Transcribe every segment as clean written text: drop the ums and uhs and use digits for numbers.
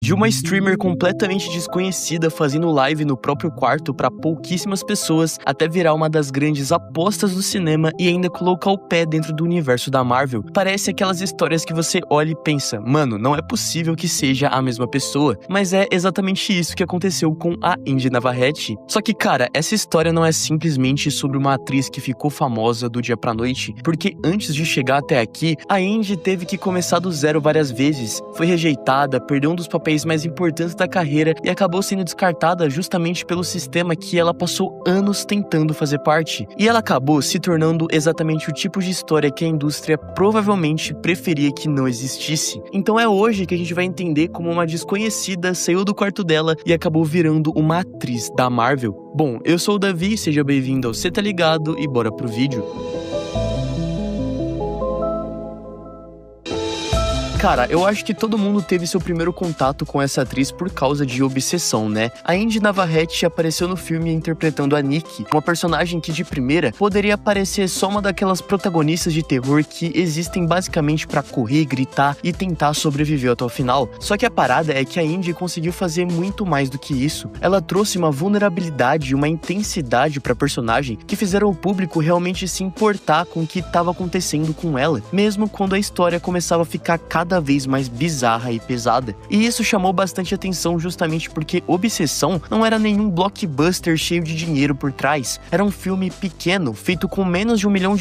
De uma streamer completamente desconhecida fazendo live no próprio quarto para pouquíssimas pessoas, até virar uma das grandes apostas do cinema e ainda colocar o pé dentro do universo da Marvel. Parece aquelas histórias que você olha e pensa, mano, não é possível que seja a mesma pessoa. Mas é exatamente isso que aconteceu com a Indy Navarrete. Só que, cara, essa história não é simplesmente sobre uma atriz que ficou famosa do dia pra noite, porque antes de chegar até aqui, a Indy teve que começar do zero várias vezes. Foi rejeitada, perdeu um dos papéis mais importantes da carreira e acabou sendo descartada justamente pelo sistema que ela passou anos tentando fazer parte. E ela acabou se tornando exatamente o tipo de história que a indústria provavelmente preferia que não existisse. Então é hoje que a gente vai entender como uma desconhecida saiu do quarto dela e acabou virando uma atriz da Marvel. Bom, eu sou o Davi, seja bem-vindo ao Cê Tá Ligado e bora pro vídeo. Cara, eu acho que todo mundo teve seu primeiro contato com essa atriz por causa de obsessão, né? A Indy Navarrete apareceu no filme interpretando a Nikki, uma personagem que de primeira poderia parecer só uma daquelas protagonistas de terror que existem basicamente pra correr, gritar e tentar sobreviver até o final. Só que a parada é que a Indy conseguiu fazer muito mais do que isso. Ela trouxe uma vulnerabilidade e uma intensidade pra personagem que fizeram o público realmente se importar com o que estava acontecendo com ela, mesmo quando a história começava a ficar cada vez mais bizarra e pesada. E isso chamou bastante atenção justamente porque Obsessão não era nenhum blockbuster cheio de dinheiro por trás. Era um filme pequeno, feito com menos de $1 milhão,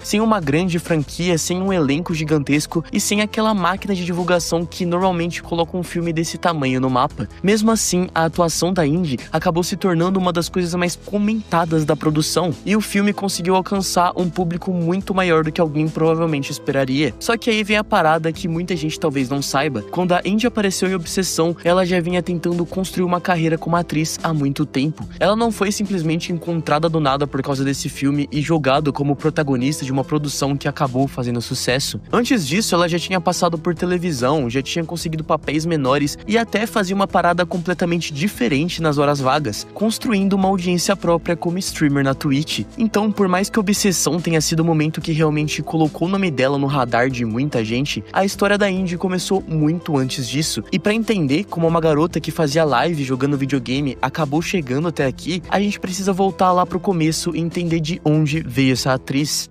sem uma grande franquia, sem um elenco gigantesco e sem aquela máquina de divulgação que normalmente coloca um filme desse tamanho no mapa. Mesmo assim, a atuação da Indy acabou se tornando uma das coisas mais comentadas da produção, e o filme conseguiu alcançar um público muito maior do que alguém provavelmente esperaria. Só que aí vem a parada que muita gente talvez não saiba. Quando a Indy apareceu em Obsessão, ela já vinha tentando construir uma carreira como atriz há muito tempo. Ela não foi simplesmente encontrada do nada por causa desse filme e jogada como protagonista de uma produção que acabou fazendo sucesso. Antes disso, ela já tinha passado por televisão, já tinha conseguido papéis menores e até fazia uma parada completamente diferente nas horas vagas, construindo uma audiência própria como streamer na Twitch. Então, por mais que Obsessão tenha sido o momento que realmente colocou o nome dela no radar de muita gente, a história da Indy começou muito antes disso. E pra entender como uma garota que fazia live jogando videogame acabou chegando até aqui, a gente precisa voltar lá pro começo e entender de onde veio essa atriz.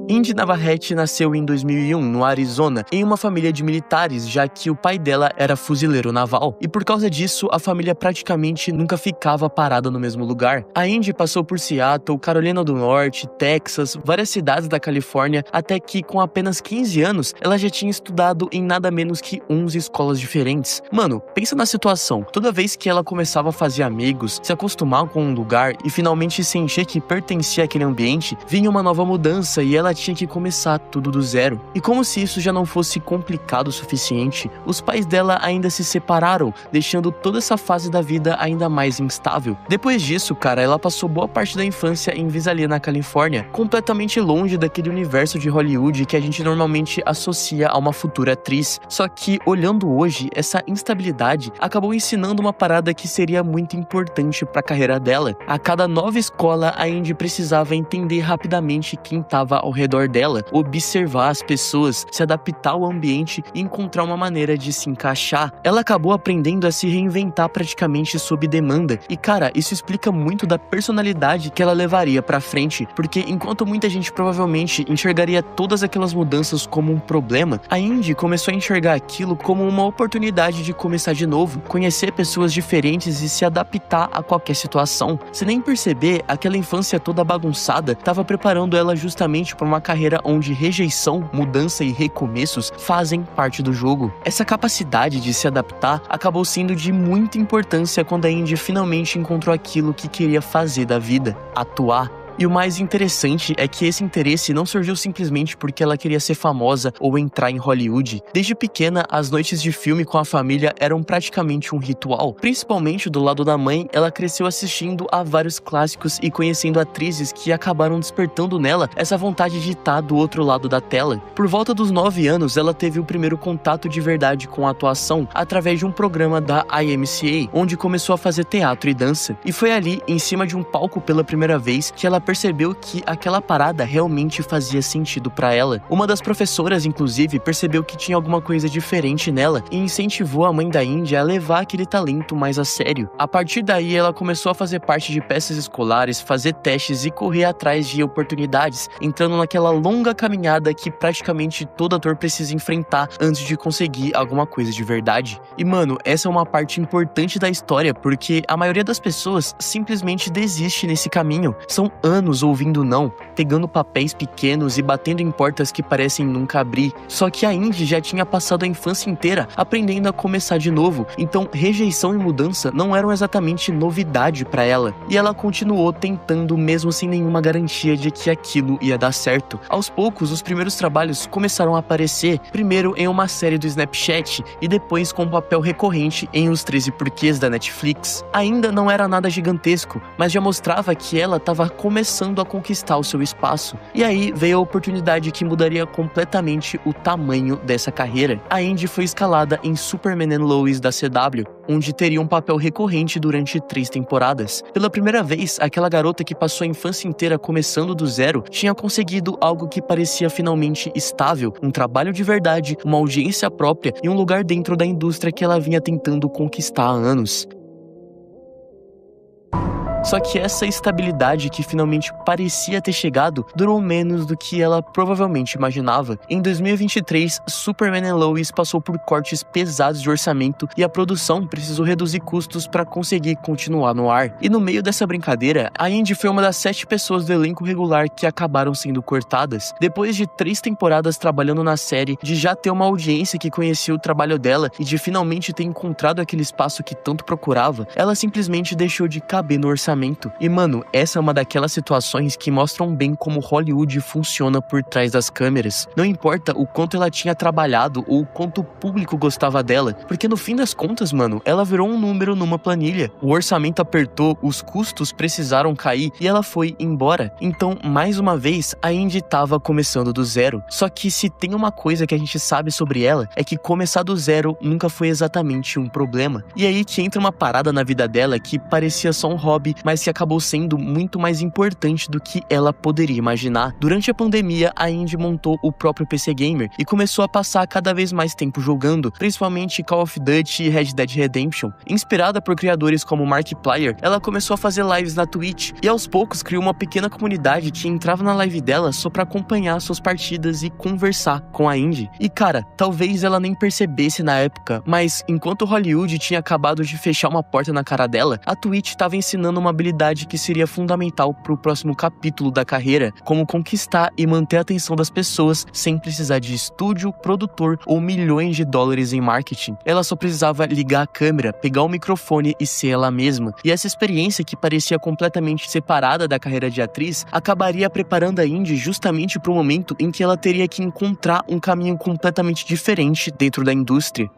Indy Navarrete nasceu em 2001, no Arizona, em uma família de militares, já que o pai dela era fuzileiro naval, e por causa disso, a família praticamente nunca ficava parada no mesmo lugar. A Indy passou por Seattle, Carolina do Norte, Texas, várias cidades da Califórnia, até que, com apenas 15 anos, ela já tinha estudado em nada menos que 11 escolas diferentes. Mano, pensa na situação. Toda vez que ela começava a fazer amigos, se acostumar com um lugar e finalmente sentir que pertencia àquele ambiente, vinha uma nova mudança e ela tinha que começar tudo do zero. E como se isso já não fosse complicado o suficiente, os pais dela ainda se separaram, deixando toda essa fase da vida ainda mais instável. Depois disso, cara, ela passou boa parte da infância em Visalia, na Califórnia, completamente longe daquele universo de Hollywood que a gente normalmente associa a uma futura atriz. Só que, olhando hoje, essa instabilidade acabou ensinando uma parada que seria muito importante para a carreira dela. A cada nova escola, a Indy precisava entender rapidamente quem estava ao redor dela, observar as pessoas, se adaptar ao ambiente e encontrar uma maneira de se encaixar. Ela acabou aprendendo a se reinventar praticamente sob demanda. E cara, isso explica muito da personalidade que ela levaria pra frente, porque enquanto muita gente provavelmente enxergaria todas aquelas mudanças como um problema, a Indy começou a enxergar aquilo como uma oportunidade de começar de novo, conhecer pessoas diferentes e se adaptar a qualquer situação. Sem nem perceber, aquela infância toda bagunçada estava preparando ela justamente para uma carreira onde rejeição, mudança e recomeços fazem parte do jogo. Essa capacidade de se adaptar acabou sendo de muita importância quando a Indy finalmente encontrou aquilo que queria fazer da vida: atuar. E o mais interessante é que esse interesse não surgiu simplesmente porque ela queria ser famosa ou entrar em Hollywood. Desde pequena, as noites de filme com a família eram praticamente um ritual. Principalmente do lado da mãe, ela cresceu assistindo a vários clássicos e conhecendo atrizes que acabaram despertando nela essa vontade de estar do outro lado da tela. Por volta dos 9 anos, ela teve o primeiro contato de verdade com a atuação através de um programa da IMCA, onde começou a fazer teatro e dança. E foi ali, em cima de um palco pela primeira vez, que ela percebeu que aquela parada realmente fazia sentido pra ela. Uma das professoras, inclusive, percebeu que tinha alguma coisa diferente nela e incentivou a mãe da Indy a levar aquele talento mais a sério. A partir daí, ela começou a fazer parte de peças escolares, fazer testes e correr atrás de oportunidades, entrando naquela longa caminhada que praticamente todo ator precisa enfrentar antes de conseguir alguma coisa de verdade. E mano, essa é uma parte importante da história, porque a maioria das pessoas simplesmente desiste nesse caminho. São anos ouvindo não, pegando papéis pequenos e batendo em portas que parecem nunca abrir. Só que a Indy já tinha passado a infância inteira aprendendo a começar de novo, então rejeição e mudança não eram exatamente novidade pra ela. E ela continuou tentando mesmo sem nenhuma garantia de que aquilo ia dar certo. Aos poucos, os primeiros trabalhos começaram a aparecer, primeiro em uma série do Snapchat e depois com um papel recorrente em Os 13 Porquês da Netflix. Ainda não era nada gigantesco, mas já mostrava que ela estava começando a conquistar o seu espaço. E aí veio a oportunidade que mudaria completamente o tamanho dessa carreira. A Indy foi escalada em Superman and Lois da CW, onde teria um papel recorrente durante 3 temporadas. Pela primeira vez, aquela garota que passou a infância inteira começando do zero tinha conseguido algo que parecia finalmente estável, um trabalho de verdade, uma audiência própria e um lugar dentro da indústria que ela vinha tentando conquistar há anos. Só que essa estabilidade que finalmente parecia ter chegado durou menos do que ela provavelmente imaginava. Em 2023, Superman and Lois passou por cortes pesados de orçamento e a produção precisou reduzir custos para conseguir continuar no ar. E no meio dessa brincadeira, a Indy foi uma das 7 pessoas do elenco regular que acabaram sendo cortadas. Depois de 3 temporadas trabalhando na série, de já ter uma audiência que conhecia o trabalho dela e de finalmente ter encontrado aquele espaço que tanto procurava, ela simplesmente deixou de caber no orçamento. E mano, essa é uma daquelas situações que mostram bem como Hollywood funciona por trás das câmeras. Não importa o quanto ela tinha trabalhado ou o quanto o público gostava dela, porque no fim das contas, mano, ela virou um número numa planilha. O orçamento apertou, os custos precisaram cair e ela foi embora. Então, mais uma vez, a Indy tava começando do zero. Só que se tem uma coisa que a gente sabe sobre ela, é que começar do zero nunca foi exatamente um problema. E aí que entra uma parada na vida dela que parecia só um hobby, mas que acabou sendo muito mais importante do que ela poderia imaginar. Durante a pandemia, a Indy montou o próprio PC Gamer e começou a passar cada vez mais tempo jogando, principalmente Call of Duty e Red Dead Redemption. Inspirada por criadores como Markiplier, ela começou a fazer lives na Twitch e aos poucos criou uma pequena comunidade que entrava na live dela só pra acompanhar suas partidas e conversar com a Indy. E cara, talvez ela nem percebesse na época, mas enquanto Hollywood tinha acabado de fechar uma porta na cara dela, a Twitch estava ensinando uma habilidade que seria fundamental para o próximo capítulo da carreira, como conquistar e manter a atenção das pessoas sem precisar de estúdio, produtor ou milhões de dólares em marketing. Ela só precisava ligar a câmera, pegar o microfone e ser ela mesma. E essa experiência, que parecia completamente separada da carreira de atriz, acabaria preparando a Indy justamente para o momento em que ela teria que encontrar um caminho completamente diferente dentro da indústria.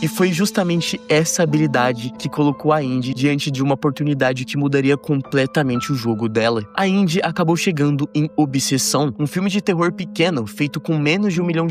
E foi justamente essa habilidade que colocou a Indy diante de uma oportunidade que mudaria completamente o jogo dela. A Indy acabou chegando em Obsessão, um filme de terror pequeno, feito com menos de $1 milhão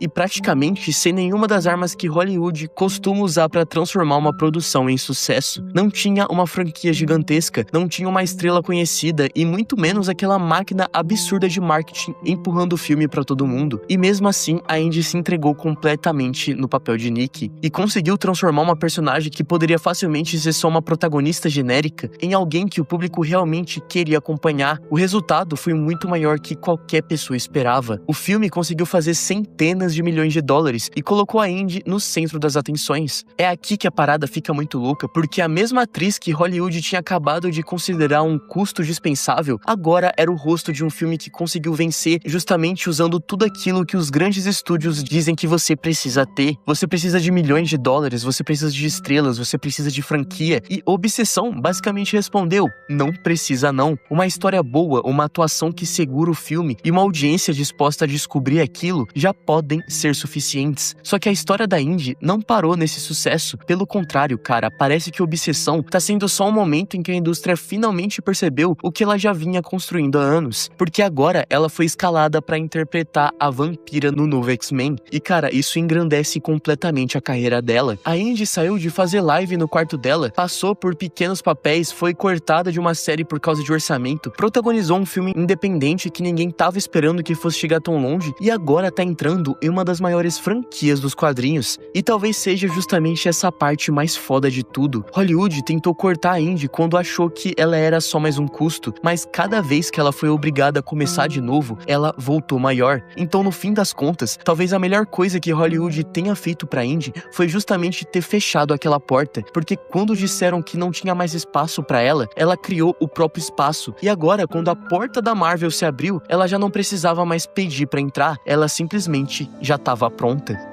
e praticamente sem nenhuma das armas que Hollywood costuma usar para transformar uma produção em sucesso. Não tinha uma franquia gigantesca, não tinha uma estrela conhecida e muito menos aquela máquina absurda de marketing empurrando o filme para todo mundo. E mesmo assim, a Indy se entregou completamente no papel de Nikki e conseguiu transformar uma personagem que poderia facilmente ser só uma protagonista genérica em alguém que o público realmente queria acompanhar. O resultado foi muito maior que qualquer pessoa esperava. O filme conseguiu fazer centenas de milhões de dólares e colocou a Indy no centro das atenções. É aqui que a parada fica muito louca, porque a mesma atriz que Hollywood tinha acabado de considerar um custo dispensável, agora era o rosto de um filme que conseguiu vencer justamente usando tudo aquilo que os grandes estúdios dizem que você precisa ter. Você precisa de milhões de dólares, você precisa de estrelas, você precisa de franquia. E Obsessão basicamente respondeu: não precisa não. Uma história boa, uma atuação que segura o filme e uma audiência disposta a descobrir aquilo já podem ser suficientes. Só que a história da Indy não parou nesse sucesso. Pelo contrário, cara, parece que Obsessão tá sendo só um momento em que a indústria finalmente percebeu o que ela já vinha construindo há anos. Porque agora ela foi escalada para interpretar a vampira no novo X-Men. E cara, isso engrandece completamente a a carreira dela. A Indy saiu de fazer live no quarto dela, passou por pequenos papéis, foi cortada de uma série por causa de orçamento, protagonizou um filme independente que ninguém tava esperando que fosse chegar tão longe e agora tá entrando em uma das maiores franquias dos quadrinhos. E talvez seja justamente essa parte mais foda de tudo. Hollywood tentou cortar a Indy quando achou que ela era só mais um custo, mas cada vez que ela foi obrigada a começar de novo, ela voltou maior. Então, no fim das contas, talvez a melhor coisa que Hollywood tenha feito pra Indy foi justamente ter fechado aquela porta, porque quando disseram que não tinha mais espaço pra ela, ela criou o próprio espaço. E agora, quando a porta da Marvel se abriu, ela já não precisava mais pedir pra entrar, ela simplesmente já estava pronta.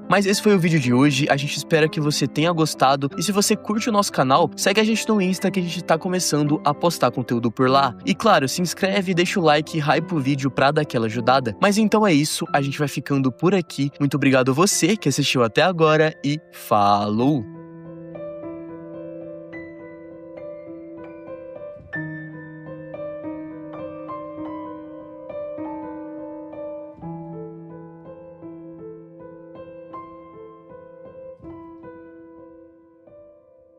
Mas esse foi o vídeo de hoje, a gente espera que você tenha gostado, e se você curte o nosso canal, segue a gente no Insta que a gente tá começando a postar conteúdo por lá. E claro, se inscreve, deixa o like e hype o vídeo pra dar aquela ajudada. Mas então é isso, a gente vai ficando por aqui, muito obrigado a você que assistiu até agora e falou!